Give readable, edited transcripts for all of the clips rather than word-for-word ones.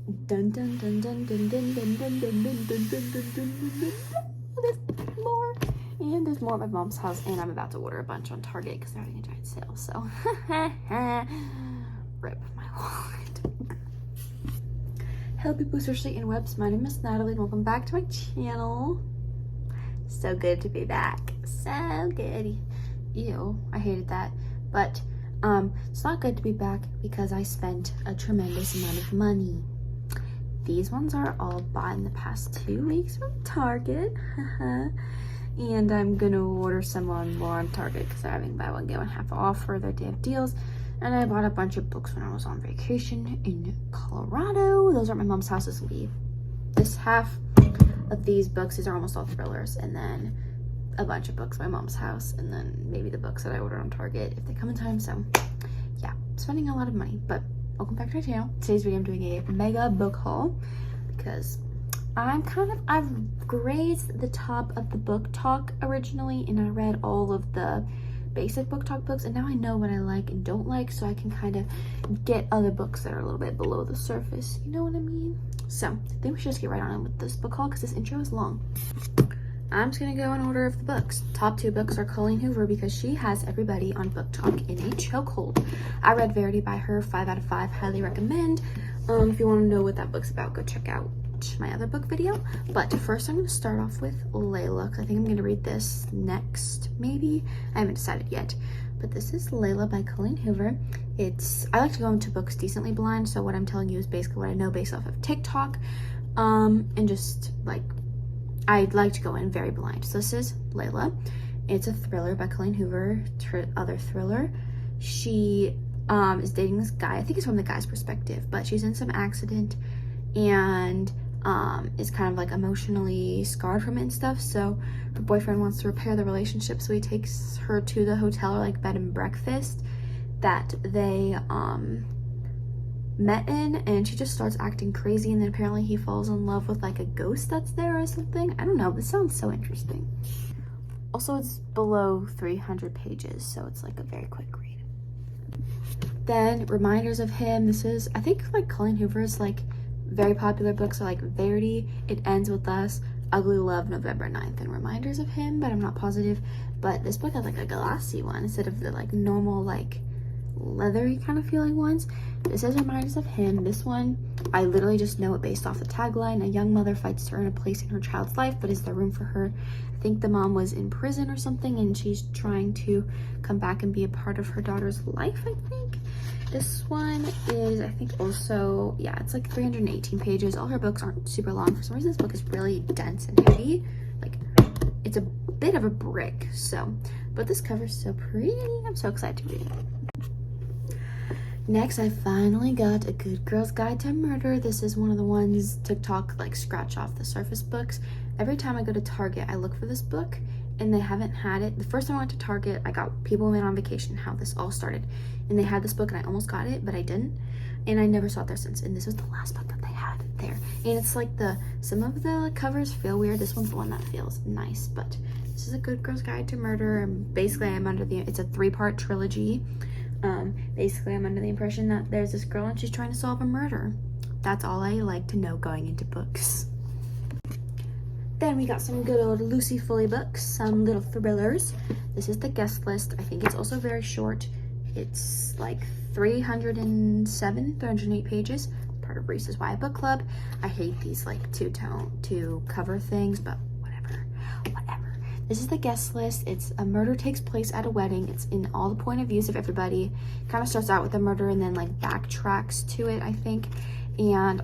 Dun dun dun dun dun dun dun dun dun dun dun dun dun dun. There's more. And there's more at my mom's house, and I'm about to order a bunch on Target because they're having a giant sale, so rip my wallet. Hello people, especially in webs. My name is Natalie and welcome back to my channel. So good to be back. So good. Ew, I hated that. But it's not good to be back because I spent a tremendous amount of money. These ones are all bought in the past 2 weeks from Target. And I'm gonna order some more on Target because they're having buy one get one half off for their day of deals. And I bought a bunch of books when I was on vacation in Colorado. Those are at my mom's house. This will be this half of these books. These are almost all thrillers, and then a bunch of books at my mom's house, and then maybe the books that I ordered on Target if they come in time. So yeah, spending a lot of money. But welcome back to my channel. Today's video I'm doing a mega book haul because I've grazed the top of the Booktok originally, and I read all of the basic Booktok books, and now I know what I like and don't like, so I can kind of get other books that are a little bit below the surface, you know what I mean? So I think we should just get right on with this book haul because this intro is long. I'm just gonna go in order of the books. Top 2 books are Colleen Hoover because she has everybody on Booktok in a chokehold. I read Verity by her, 5 out of 5, highly recommend. If you want to know what that book's about, go check out my other book video. But first I'm going to start off with Layla because I think I'm going to read this next, maybe. I haven't decided yet. But this is Layla by Colleen Hoover. I like to go into books decently blind, so what I'm telling you is basically what I know based off of TikTok. And just like, I'd like to go in very blind. So this is Layla. It's a thriller by Colleen Hoover, her other thriller. She is dating this guy. I think it's from the guy's perspective, but she's in some accident and is kind of like emotionally scarred from it and stuff. So her boyfriend wants to repair the relationship, so he takes her to the hotel or like bed and breakfast that they met in, and she just starts acting crazy, and then apparently he falls in love with like a ghost that's there or something. I don't know, this sounds so interesting. Also, it's below 300 pages, so it's like a very quick read. Then Reminders of Him. This is, I think, like Colleen Hoover's like very popular books are like Verity, It Ends With Us, Ugly Love, November 9th, and Reminders of Him, but I'm not positive. But this book has like a glossy one instead of the like normal like leathery kind of feeling ones. This is Reminders of Him. This one, I literally just know it based off the tagline. A young mother fights to earn a place in her child's life, but is there room for her? I think the mom was in prison or something, and she's trying to come back and be a part of her daughter's life, I think. This one is, I think, also, yeah, it's like 318 pages. All her books aren't super long. For some reason, this book is really dense and heavy. Like, it's a bit of a brick, so. But this cover's so pretty. I'm so excited to read it. Next, I finally got A Good Girl's Guide to Murder. This is one of the ones TikTok, like, scratch off the surface books. Every time I go to Target, I look for this book, and they haven't had it. The first time I went to Target, I got People Went on Vacation, how this all started. And they had this book, and I almost got it, but I didn't. And I never saw it there since. And this was the last book that they had there. And it's like some of the covers feel weird. This one's the one that feels nice. But this is A Good Girl's Guide to Murder. And basically, it's a 3-part trilogy. Basically, I'm under the impression that there's this girl, and she's trying to solve a murder. That's all I like to know going into books. Then we got some good old Lucy Foley books, some little thrillers. This is The Guest List. I think it's also very short. It's like 308 pages. Part of Reese's YA Book Club. I hate these like two cover things, but whatever. This is The Guest List. It's a murder takes place at a wedding. It's in all the point of views of everybody. Kind of starts out with a murder and then like backtracks to it, I think. And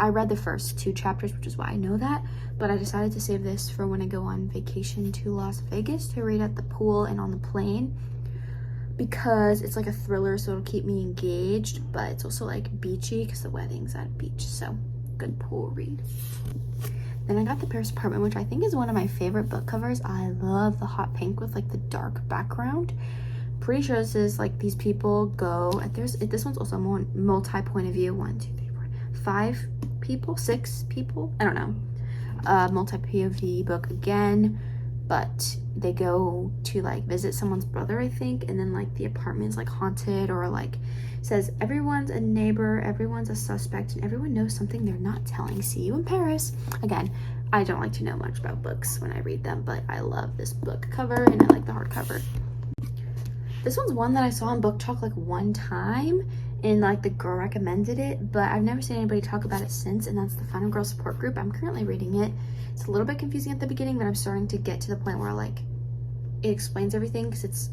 I read the first 2 chapters, which is why I know that, but I decided to save this for when I go on vacation to Las Vegas to read at the pool and on the plane, because it's like a thriller, so it'll keep me engaged, but it's also like beachy because the wedding's at a beach, so good pool read. Then I got The Paris Apartment, which I think is one of my favorite book covers. I love the hot pink with like the dark background. Pretty sure this is like these people go, this one's also multi-point of view, 1, 2, 3, 4, 5 people, 6 people, I don't know. Multi-POV book again, but they go to like visit someone's brother, I think, and then like the apartment's like haunted, or like says everyone's a neighbor, everyone's a suspect, and everyone knows something they're not telling. See you in Paris. Again, I don't like to know much about books when I read them, but I love this book cover and I like the hardcover. This one's one that I saw on Booktok like one time, and like the girl recommended it, but I've never seen anybody talk about it since, and that's The Final Girl Support Group. I'm currently reading it. It's a little bit confusing at the beginning, but I'm starting to get to the point where like it explains everything, because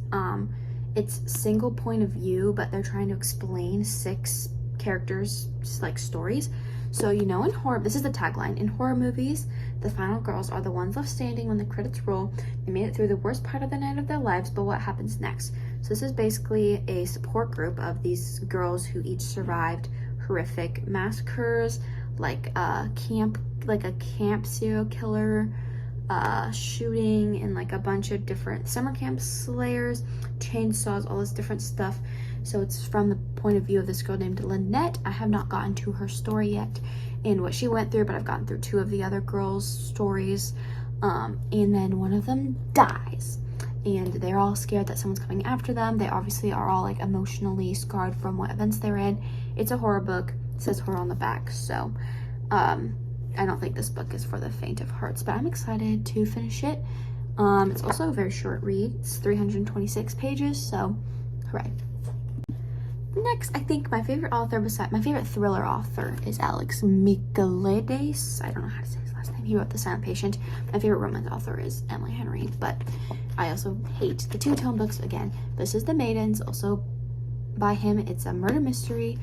it's single point of view, but they're trying to explain 6 characters like stories. So, you know, in horror, this is the tagline, in horror movies, the final girls are the ones left standing when the credits roll. They made it through the worst part of the night of their lives, but what happens next? So this is basically a support group of these girls who each survived horrific massacres, like a camp serial killer, shooting, and like a bunch of different summer camp slayers, chainsaws, all this different stuff. So it's from the point of view of this girl named Lynette. I have not gotten to her story yet and what she went through, but I've gotten through 2 of the other girls' stories. And then one of them dies, and they're all scared that someone's coming after them. They obviously are all like emotionally scarred from what events they're in. It's a horror book. It says horror on the back, so I don't think this book is for the faint of hearts, but I'm excited to finish it. It's also a very short read. It's 326 pages, so hooray. Next, I think my favorite thriller author is Alex Michaelides. I don't know how to say his last name. He wrote The Silent Patient. My favorite romance author is Emily Henry, but I also hate the two-tone books again. This is The Maidens, also by him. It's a murder mystery.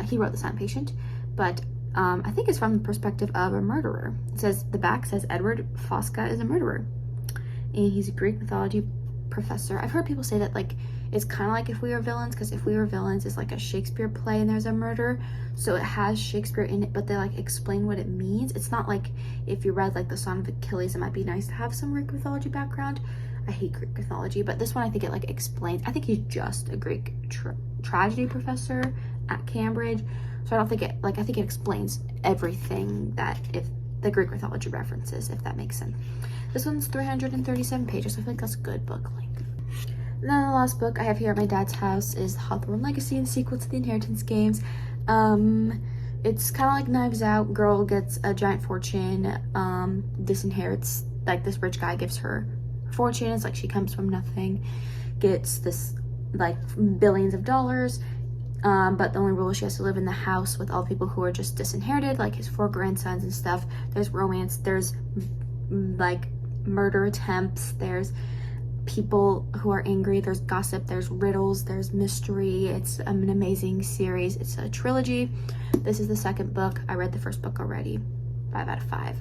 He wrote The Silent Patient, but I think it's from the perspective of a murderer. It says, the back says Edward Fosca is a murderer, and he's a Greek mythology professor. I've heard people say that like it's kind of like If We Were Villains, because If We Were Villains is like a Shakespeare play and there's a murder, so it has Shakespeare in it, but they like explain what it means. It's not like if you read like the Song of Achilles, it might be nice to have some Greek mythology background. I hate Greek mythology, but this one I think it like explains. I think he's just a Greek tragedy professor at Cambridge, so I don't think it like, I think it explains everything that if the Greek mythology references, if that makes sense. This one's 337 pages, so I feel like that's a good book length. And then the last book I have here at my dad's house is Hawthorne Legacy, the sequel to the Inheritance games. It's kind of like Knives Out. Girl gets a giant fortune, disinherits, like this rich guy gives her a fortune. It's like she comes from nothing, gets this like billions of dollars, but the only rule is she has to live in the house with all the people who are just disinherited, like his 4 grandsons and stuff. There's romance, there's like murder attempts, there's people who are angry, there's gossip, there's riddles, there's mystery. It's an amazing series. It's a trilogy. This is the 2nd book. I read the 1st book already, 5 out of 5.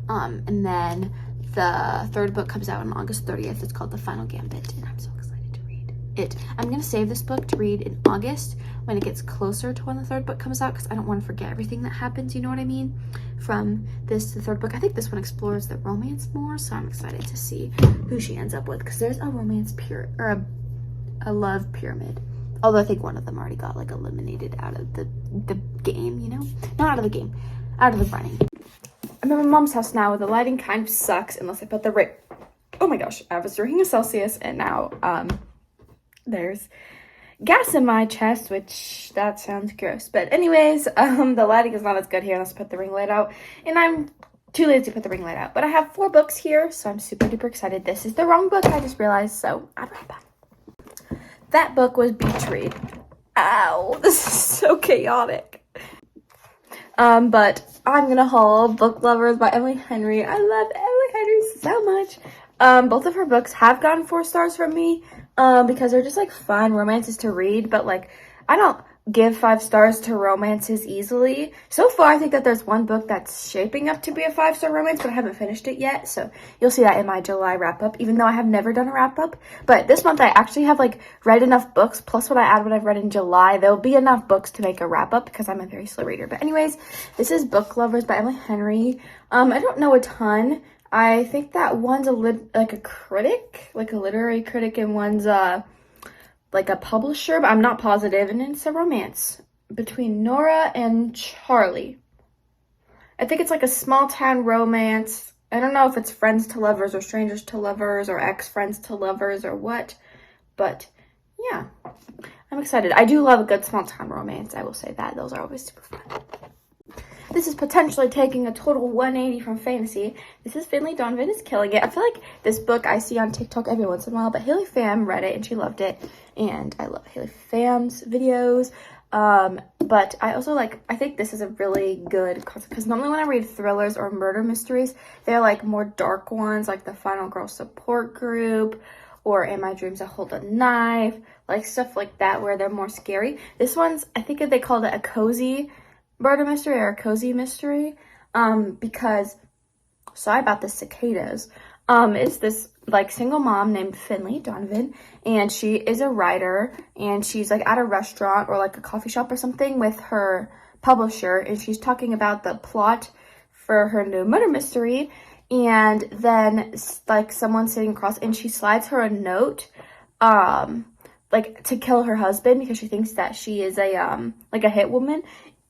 And then the 3rd book comes out on August 30th. It's called The Final Gambit, and I'm so excited to read it. I'm gonna save this book to read in August when it gets closer to when the 3rd book comes out, because I don't want to forget everything that happens, you know what I mean, from this to the 3rd book. I think this one explores the romance more, so I'm excited to see who she ends up with, because there's a romance or a love pyramid, although I think one of them already got like eliminated out of the game, you know, not out of the game, out of the running. I'm at my mom's house now. The lighting kind of sucks unless I put the oh my gosh, I was drinking a Celsius, and now there's gas in my chest, which that sounds gross, but anyways, the lighting is not as good here unless I put the ring light out, and I'm too lazy to put the ring light out. But I have 4 books here, so I'm super duper excited. This is the wrong book, I just realized, so I'll be right back. That book was Beach Read. Ow, this is so chaotic. But I'm gonna haul Book Lovers by Emily Henry. I love Emily Henry so much. Both of her books have gotten 4 stars from me, because they're just like fun romances to read, but like I don't give 5 stars to romances easily. So far I think that there's one book that's shaping up to be a 5-star romance, but I haven't finished it yet, so you'll see that in my July wrap-up, even though I have never done a wrap-up. But this month I actually have like read enough books, plus when I add what I've read in July, there'll be enough books to make a wrap-up, because I'm a very slow reader. But anyways, this is Book Lovers by Emily Henry. I don't know a ton. I think that one's like a critic, like a literary critic, and one's like a publisher, but I'm not positive. And it's a romance between Nora and Charlie. I think it's like a small town romance. I don't know if it's friends to lovers or strangers to lovers or ex-friends to lovers or what, but yeah, I'm excited. I do love a good small town romance, I will say that. Those are always super fun. This is potentially taking a total 180 from fantasy. This is Finley Donovan is killing it. I feel like this book I see on TikTok every once in a while, but Haley Pham read it and she loved it, and I love Haley Pham's videos. But I also I think this is a really good concept, because normally when I read thrillers or murder mysteries, they're like more dark ones, like The Final Girl Support Group or In My Dreams I Hold a Knife, like stuff like that where they're more scary. This one's, I think they called it a cozy murder mystery or a cozy mystery, because, sorry about the cicadas, it's this single mom named Finley Donovan, and she is a writer, and she's at a restaurant or a coffee shop or something with her publisher, and she's talking about the plot for her new murder mystery, and then someone sitting across, and she slides her a note to kill her husband because she thinks that she is a hit woman.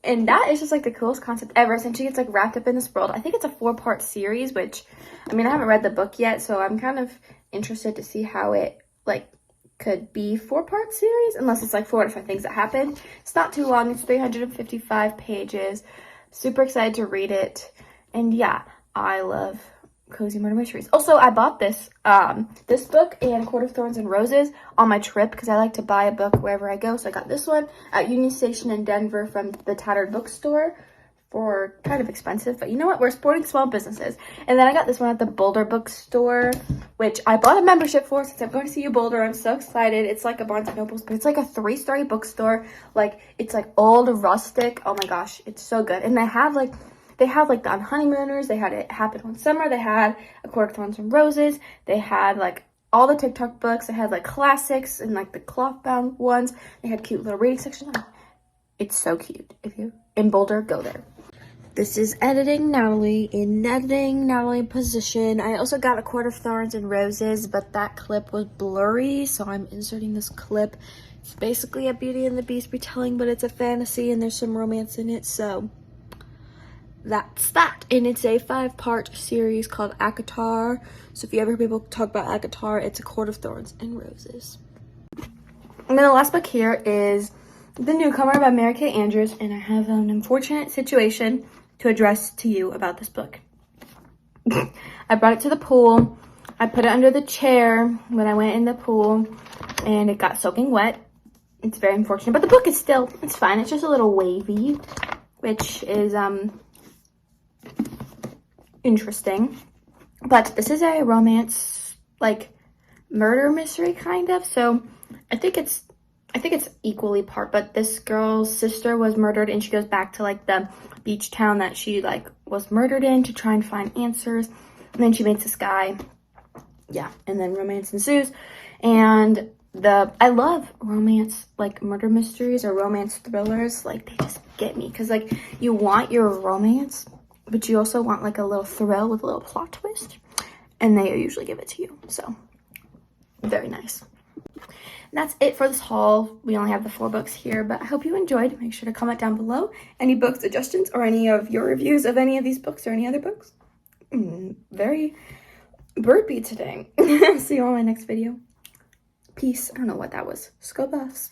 And that is just the coolest concept ever, since she gets wrapped up in this world. I think it's a 4-part series, which, I mean, I haven't read the book yet, so I'm kind of interested to see how it could be 4-part series, unless it's 4 different things that happen. It's not too long. It's 355 pages. Super excited to read it. And yeah, I love cozy murder mysteries. Also, I bought this this book and Court of Thorns and Roses on my trip, because I like to buy a book wherever I go. So I got this one at Union Station in Denver from the Tattered Bookstore for kind of expensive, but you know what, we're supporting small businesses. And then I got this one at the Boulder Bookstore, which I bought a membership for since I'm going to see you Boulder. I'm so excited. It's like a Barnes & Noble's, but it's a 3-story bookstore. It's old, rustic. Oh my gosh, it's so good. And they have the On Honeymooners. They had It Happened One Summer. They had A Court of Thorns and Roses. They had all the TikTok books. They had classics and the cloth bound ones. They had cute little reading sections. It's so cute. If you're in Boulder, go there. This is editing Natalie position. I also got A Court of Thorns and Roses, but that clip was blurry, so I'm inserting this clip. It's basically a Beauty and the Beast retelling, but it's a fantasy and there's some romance in it, so that's that. And it's a 5-part series called ACOTAR. So if you ever hear people talk about ACOTAR, it's A Court of Thorns and Roses. And then the last book here is The Newcomer by Mary Kay Andrews, and I have an unfortunate situation to address to you about this book. I brought it to the pool. I put it under the chair when I went in the pool, and it got soaking wet. It's very unfortunate, but the book is still, it's fine. It's just a little wavy, which is interesting. But this is a romance, murder mystery kind of, so I think it's equally part, but this girl's sister was murdered, and she goes back to the beach town that she was murdered in to try and find answers. And then she meets this guy, yeah, and then romance ensues. And I love romance murder mysteries or romance thrillers. They just get me, because you want your romance, but you also want a little thrill with a little plot twist, and they usually give it to you. So very nice. And that's it for this haul. We only have the 4 books here, but I hope you enjoyed. Make sure to comment down below any book suggestions or any of your reviews of any of these books or any other books. Very bird beat today. See you on my next video. Peace. I don't know what that was. Scope offs.